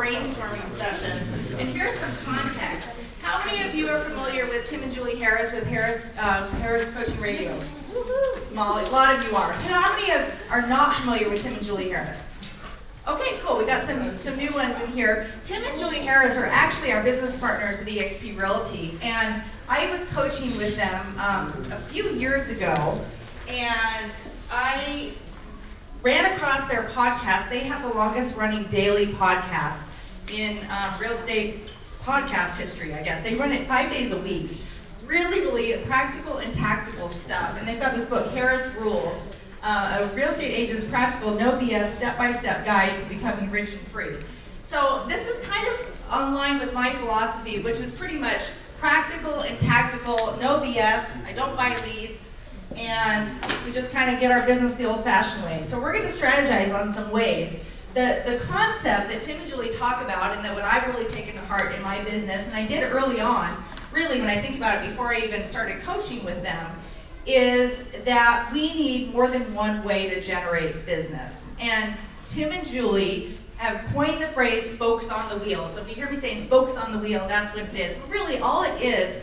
brainstorming sessions. And here's some context. How many of you are familiar with Tim and Julie Harris with Harris Coaching Radio? Molly, a lot of you are. How many are not familiar with Tim and Julie Harris? Okay, cool. We got some new ones in here. Tim and Julie Harris are actually our business partners at eXp Realty, and I was coaching with them a few years ago, and I ran across their podcast. They have the longest running daily podcast in real estate podcast history, I guess. They run it 5 days a week. Really practical and tactical stuff. And they've got this book, Harris Rules, a real estate agent's practical, no BS, step-by-step guide to becoming rich and free. So this is kind of online with my philosophy, which is pretty much practical and tactical, no BS. I don't buy leads, and we just kind of get our business the old-fashioned way. So we're going to strategize on some ways. The concept that Tim and Julie talk about, and that what I've really taken to heart in my business, and I did early on, really when I think about it before I even started coaching with them, is that we need more than one way to generate business. And Tim and Julie have coined the phrase spokes on the wheel. So if you hear me saying spokes on the wheel, that's what it is. But really all it is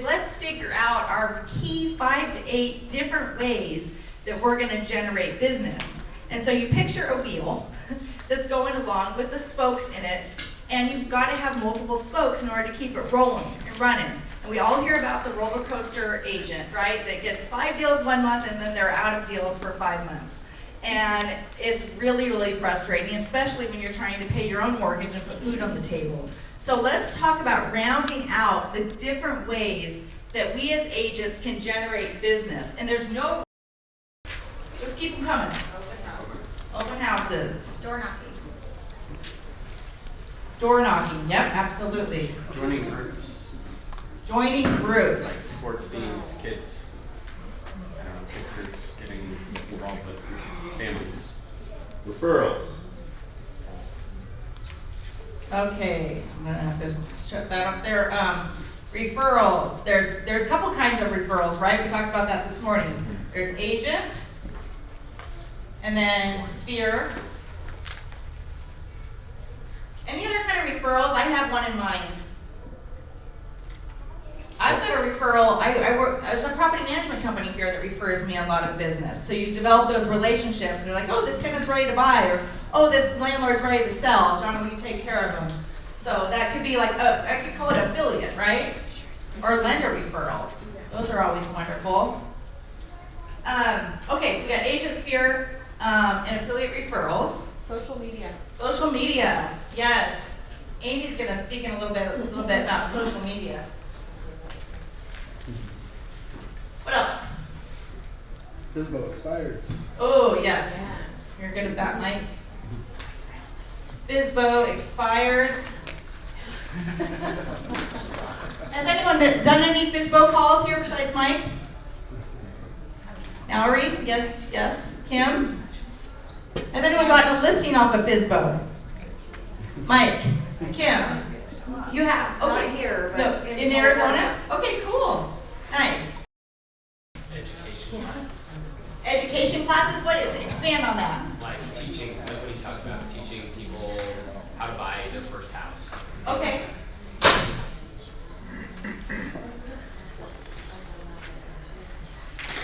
let's figure out our key 5 to 8 different ways that we're going to generate business. And so you picture a wheel that's going along with the spokes in it, and you've got to have multiple spokes in order to keep it rolling and running. And we all hear about the roller coaster agent, right? That gets 5 deals 1 month and then they're out of deals for 5 months. And it's really frustrating, especially when you're trying to pay your own mortgage and put food on the table. So let's talk about rounding out the different ways that we as agents can generate business. And there's no, let's keep them coming. Open houses. Door knocking. Door knocking, yep, absolutely. Joining groups. Joining Like groups. sports teams, kids groups, getting involved with families. Referrals. Okay, I'm gonna have to shut that up there. Referrals. There's a couple kinds of referrals, right? We talked about that this morning. There's agent, and then sphere. Any other kind of referrals? I have one in mind. I've got a referral. There's a property management company here that refers me a lot of business. So you develop those relationships. They're like, oh, this tenant's ready to buy, or oh, this landlord's ready to sell. Jonna, will you take care of them? So that could be like, I could call it affiliate, right? Or lender referrals. Those are always wonderful. Okay, so we got agent sphere and affiliate referrals. Social media. Social media, yes. Amy's going to speak in a little bit about social media. What else? FSBO expireds. Oh, yes. You're good at that, Mike. FSBO expires. Has anyone done any FSBO calls here besides Mike? Mallory? Yes. Kim? Has anyone gotten a listing off of FSBO? Mike? Kim? You have? Okay. Not here, but No, in Arizona? Okay, cool. Nice. Education classes, what is it? Expand on that. Like teaching, like we talked about, teaching people how to buy their first house. Okay.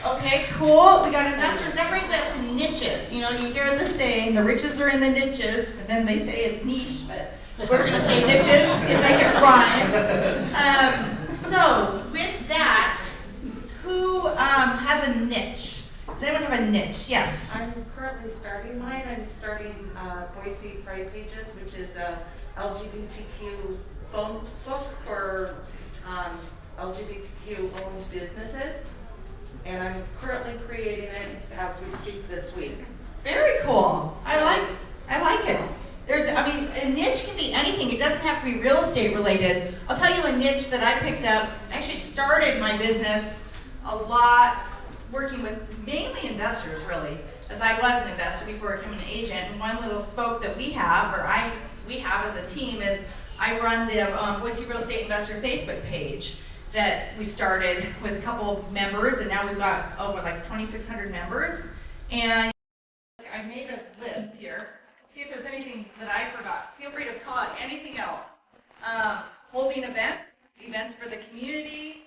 Okay, cool. We got investors. That brings it up to niches. You know, you hear the saying, the riches are in the niches, but then they say it's niche, but we're going to say niches to make it rhyme. So, with that, who has a niche? Does anyone have a niche? Yes. I'm currently starting mine. I'm starting Boise Pride Pages, which is a LGBTQ phone book for LGBTQ owned businesses. And I'm currently creating it as we speak this week. Very cool. I like it. A niche can be anything. It doesn't have to be real estate related. I'll tell you a niche that I picked up. I actually started my business a lot working with mainly investors, really, as I was an investor before becoming an agent. And one little spoke that we have as a team is I run the Boise Real Estate Investor Facebook page that we started with a couple of members, and now we've got over like 2,600 members. And I made a list here. See if there's anything that I forgot. feel free to call it anything else. Holding events for the community,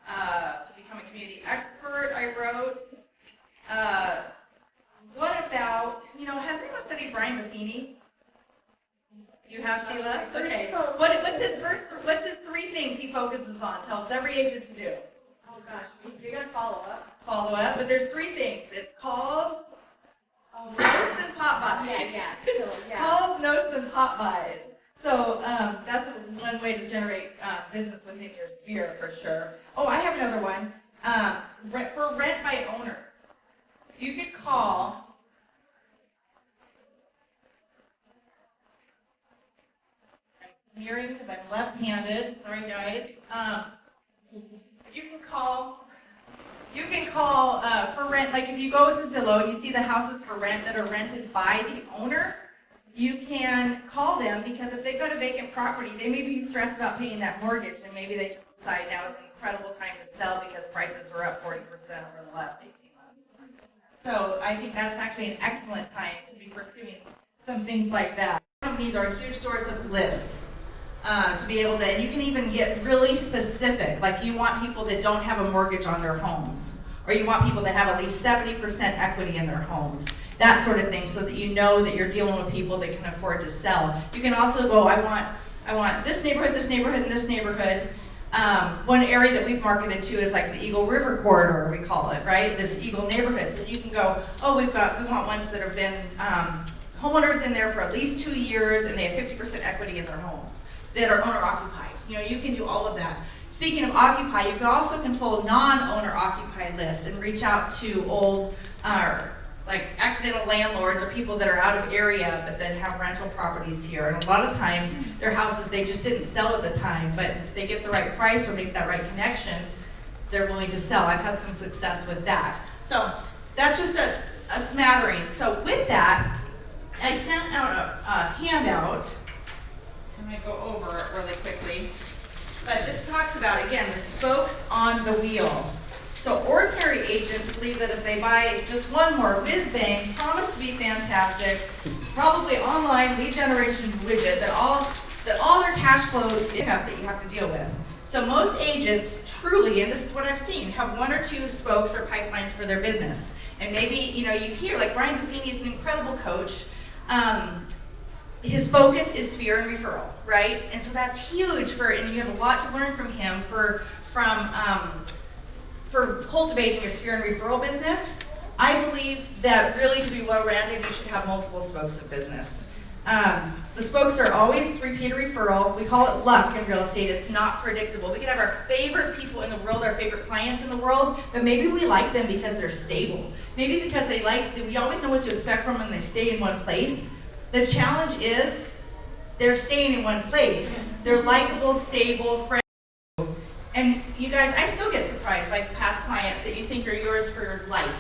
to become a community expert, I wrote. What about, has anyone studied Brian Buffini? You have, Sheila? Okay. What's his 3 things he focuses on? Tells every agent to do. Oh gosh, you're gonna follow up? Follow up, but there's 3 things. It's calls, notes, and pop buys. Calls, notes, and pop buys. So that's one way to generate business within your sphere for sure. Oh, I have another one. For rent by owner. You could call. I'm smearing because I'm left-handed. Sorry, guys. You can call for rent. Like if you go to Zillow and you see the houses for rent that are rented by the owner, you can call them because if they got a vacant property, they may be stressed about paying that mortgage, and maybe they decide now is an incredible time to sell because prices are up 40% over the last 18 months. So I think that's actually an excellent time to be pursuing some things like that. Companies are a huge source of lists to be able to, and you can even get really specific, like you want people that don't have a mortgage on their homes, or you want people that have at least 70% equity in their homes. That sort of thing, so that you know that you're dealing with people that can afford to sell. You can also go, I want this neighborhood, and this neighborhood. One area that we've marketed to is like the Eagle River Corridor, we call it, right? There's Eagle neighborhoods, and you can go, oh, we want ones that have been homeowners in there for at least 2 years, and they have 50% equity in their homes that are owner occupied. You can do all of that. Speaking of occupy, you also can pull non-owner occupied lists and reach out to old, like accidental landlords or people that are out of area but then have rental properties here. And a lot of times their houses, they just didn't sell at the time, but if they get the right price or make that right connection, they're willing to sell. I've had some success with that. So that's just a smattering. So with that, I sent out a handout. I'm going to go over it really quickly. But this talks about, again, the spokes on the wheel. So ordinary agents believe that if they buy just one more whiz-bang, promised to be fantastic, probably online lead generation widget that all their cash flow that you have to deal with. So most agents truly, and this is what I've seen, have 1 or 2 spokes or pipelines for their business. And maybe, you hear, like Brian Buffini is an incredible coach. His focus is sphere and referral, right? And so that's huge and you have a lot to learn from him for cultivating your sphere and referral business. I believe that really to be well-rounded, you should have multiple spokes of business. The spokes are always repeat or referral. We call it luck in real estate. It's not predictable. We can have our favorite people in the world, our favorite clients in the world, but maybe we like them because they're stable. Maybe because we always know what to expect from them and they stay in one place. The challenge is they're staying in one place. They're likable, stable, friendly. And you guys, I still get surprised by past clients that you think are yours for your life,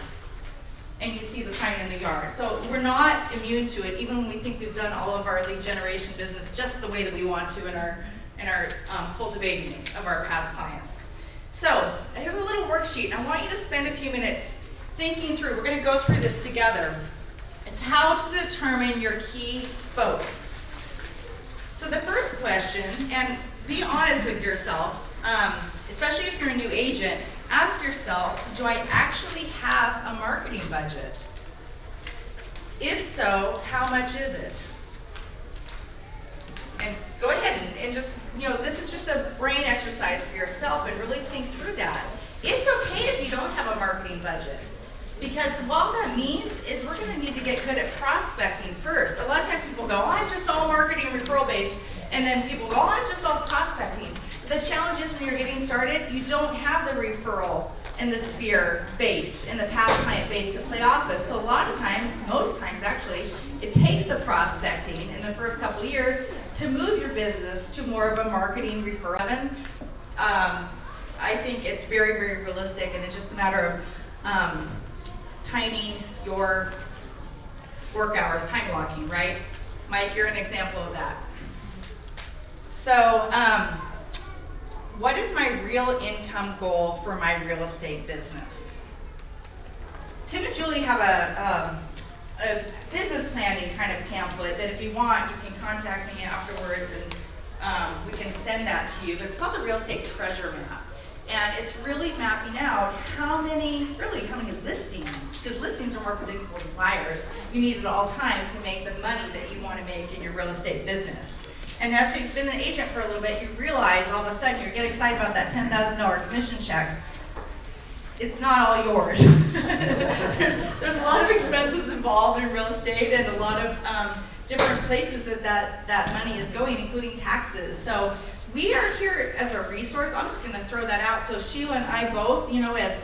and you see the sign in the yard. So we're not immune to it, even when we think we've done all of our lead generation business just the way that we want to in our cultivating of our past clients. So here's a little worksheet. I want you to spend a few minutes thinking through. We're going to go through this together. It's how to determine your key spokes. So the first question, and be honest with yourself, especially if you're a new agent, ask yourself, do I actually have a marketing budget? If so, how much is it? And go ahead and just, this is just a brain exercise for yourself and really think through that. It's okay if you don't have a marketing budget. Because what that means is we're going to need to get good at prospecting first. A lot of times people go, I'm just all marketing referral based, and then people go, I'm just all prospecting. The challenge is when you're getting started, you don't have the referral and the sphere base and the past client base to play off of. So a lot of times, most times actually, it takes the prospecting in the first couple of years to move your business to more of a marketing referral. I think it's very, very realistic, and it's just a matter of timing your work hours, time blocking, right? Mike, you're an example of that. So, what is my real income goal for my real estate business? Tim and Julie have a business planning kind of pamphlet that if you want, you can contact me afterwards and we can send that to you. But it's called the Real Estate Treasure Map. And it's really mapping out how many listings, because listings are more predictable than buyers. You need at all time to make the money that you want to make in your real estate business. And as you've been an agent for a little bit, you realize all of a sudden you get excited about that $10,000 commission check. It's not all yours. there's a lot of expenses involved in real estate and a lot of different places that money is going, including taxes. So we are here as a resource. I'm just going to throw that out. So Sheila and I both, as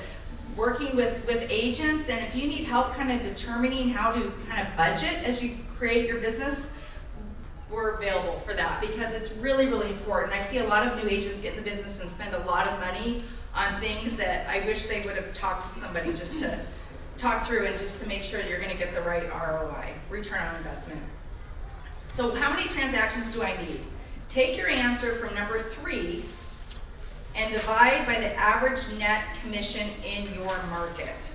working with agents, and if you need help kind of determining how to kind of budget as you create your business, we're available for that because it's really, really important. I see a lot of new agents get in the business and spend a lot of money on things that I wish they would have talked to somebody just to talk through and just to make sure you're going to get the right ROI, return on investment. So how many transactions do I need? Take your answer from number 3 and divide by the average net commission in your market.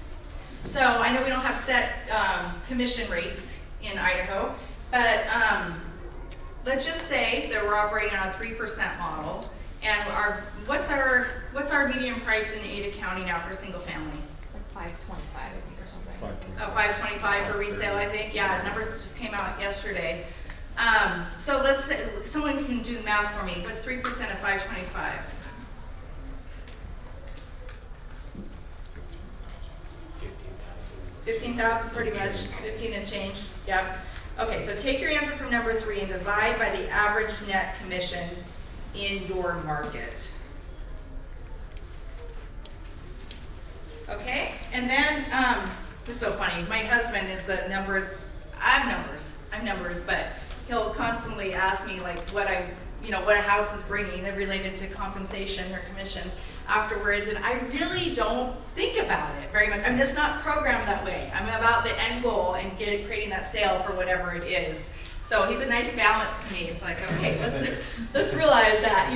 So I know we don't have set commission rates in Idaho, but let's just say that we're operating on a 3% model. And what's our median price in Ada County now for single family? It's like $525 I think or something. Oh, $525 for resale, I think. Yeah, numbers just came out yesterday. So let's say someone can do the math for me. What's 3% of 525? 15,000 pretty much. 15 and change. Yep. Okay, so take your answer from number 3 and divide by the average net commission in your market. Okay, and then this is so funny. My husband is the numbers. I'm numbers, but he'll constantly ask me like what a house is bringing related to compensation or commission afterwards, and I really don't think about it very much. I'm just not programmed that way. I'm about the end goal and creating that sale for whatever it is. So he's a nice balance to me. It's like, okay, let's realize that,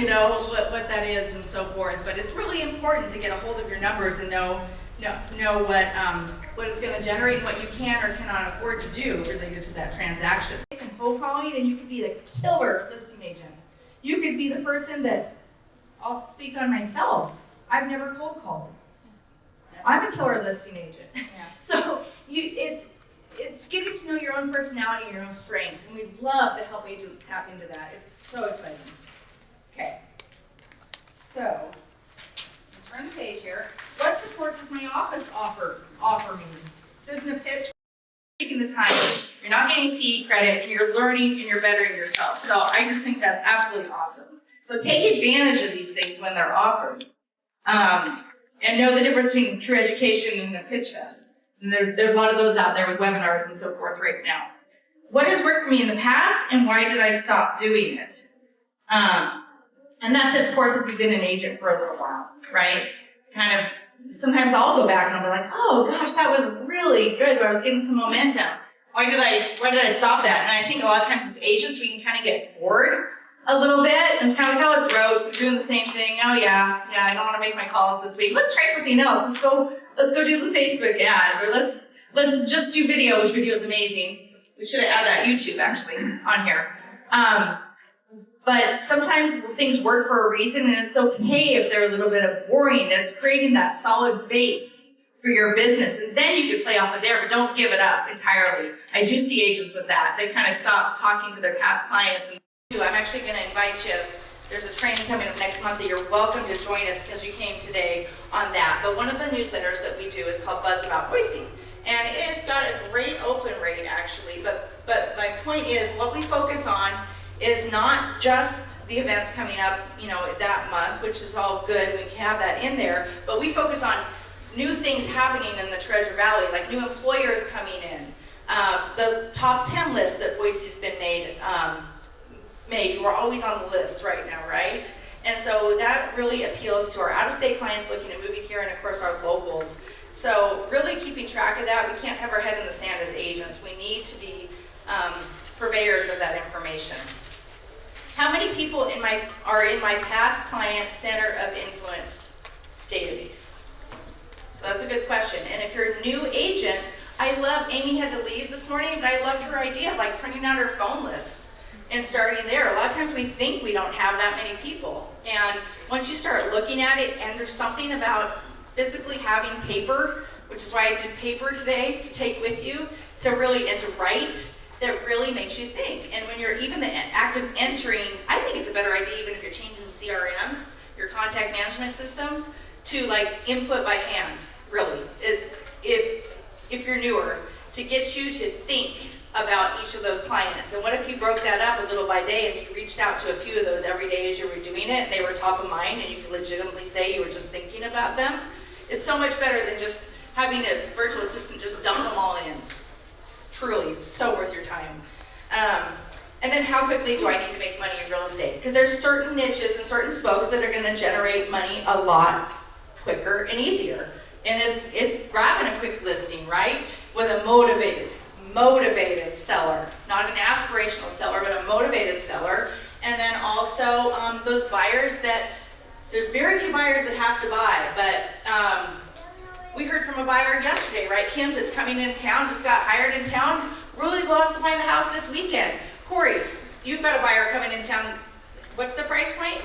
what that is and so forth. But it's really important to get a hold of your numbers and know what it's going to generate and what you can or cannot afford to do related to that transaction. Some cold calling, and you could be the killer listing agent. You could be the person that, I'll speak on myself. I've never cold called. I'm a killer listing agent. Yeah. So it's getting to know your own personality and your own strengths, and we'd love to help agents tap into that. It's so exciting. Okay, so turn the page here. What support does my office offer me? This isn't a pitch. You're taking the time. You're not getting CE credit, and you're learning and you're bettering yourself. So I just think that's absolutely awesome. So take advantage of these things when they're offered, and know the difference between true education and a pitch fest. And there's a lot of those out there with webinars and so forth right now. What has worked for me in the past, and why did I stop doing it? And that's, of course, if you've been an agent for a little while, right? Kind of, sometimes I'll go back and I'll be like, oh gosh, that was really good, but I was getting some momentum. Why did I stop that? And I think a lot of times as agents, we can kind of get bored a little bit, and it's kind of like, oh, it's rote, we're doing the same thing. Oh yeah, I don't want to make my calls this week. Let's try something else. Let's go do the Facebook ads, or let's just do video, which video is amazing. We should have added that YouTube actually on here. But sometimes things work for a reason, and it's okay if they're a little bit of boring. It's creating that solid base for your business, and then you can play off of there, but don't give it up entirely. I do see agents with that. They kind of stop talking to their past clients. And I'm actually going to invite you. There's a training coming up next month that you're welcome to join us because you came today on that. But one of the newsletters that we do is called Buzz About Boise. And it's got a great open rate actually, but my point is what we focus on is not just the events coming up, that month, which is all good, we can have that in there, but we focus on new things happening in the Treasure Valley, like new employers coming in, the top 10 list that Boise's been made. We're always on the list right now, right? And so that really appeals to our out-of-state clients looking at moving here, and of course our locals. So really keeping track of that. We can't have our head in the sand as agents. We need to be purveyors of that information. How many people are in my past client center of influence database? So that's a good question. And if you're a new agent, Amy had to leave this morning, but I loved her idea of like printing out her phone list and starting there. A lot of times we think we don't have that many people. And once you start looking at it, and there's something about physically having paper, which is why I did paper today to take with you, to write, that really makes you think. And when you're even the act of entering, I think it's a better idea even if you're changing CRMs, your contact management systems, to like input by hand, really. If you're newer, to get you to think about each of those clients. And what if you broke that up a little by day and you reached out to a few of those every day as you were doing it, and they were top of mind and you could legitimately say you were just thinking about them? It's so much better than just having a virtual assistant just dump them all in. Truly, it's so worth your time. And then how quickly do I need to make money in real estate? Because there's certain niches and certain spokes that are gonna generate money a lot quicker and easier. And it's grabbing a quick listing, right? With a motivated seller, not an aspirational seller, but a motivated seller. And then also those buyers that, there's very few buyers that have to buy, but we heard from a buyer yesterday, right, Kim, that's coming in town, just got hired in town, really wants to find the house this weekend. Corey, you've got a buyer coming in town. What's the price point?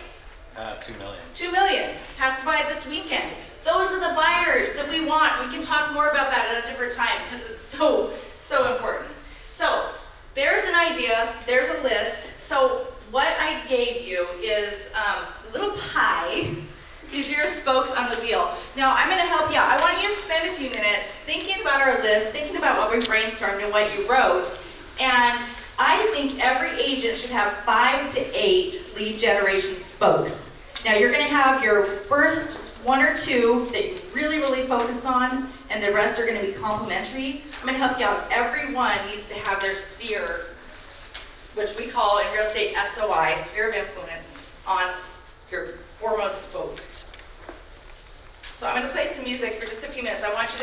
$2 million. $2 million, has to buy it this weekend. Those are the buyers that we want. We can talk more about that at a different time because it's so important. So there's an idea, there's a list. So what I gave you is a little pie. These are your spokes on the wheel. Now I'm gonna help you out. I want you to spend a few minutes thinking about our list, thinking about what we brainstormed and what you wrote. And I think every agent should have 5 to 8 lead generation spokes. Now you're gonna have your first 1 or 2 that you really focus on, and the rest are gonna be complementary. I'm gonna help you out. Everyone needs to have their sphere, which we call in real estate SOI, sphere of influence, on your foremost spoke. So I'm gonna play some music for just a few minutes. I want you to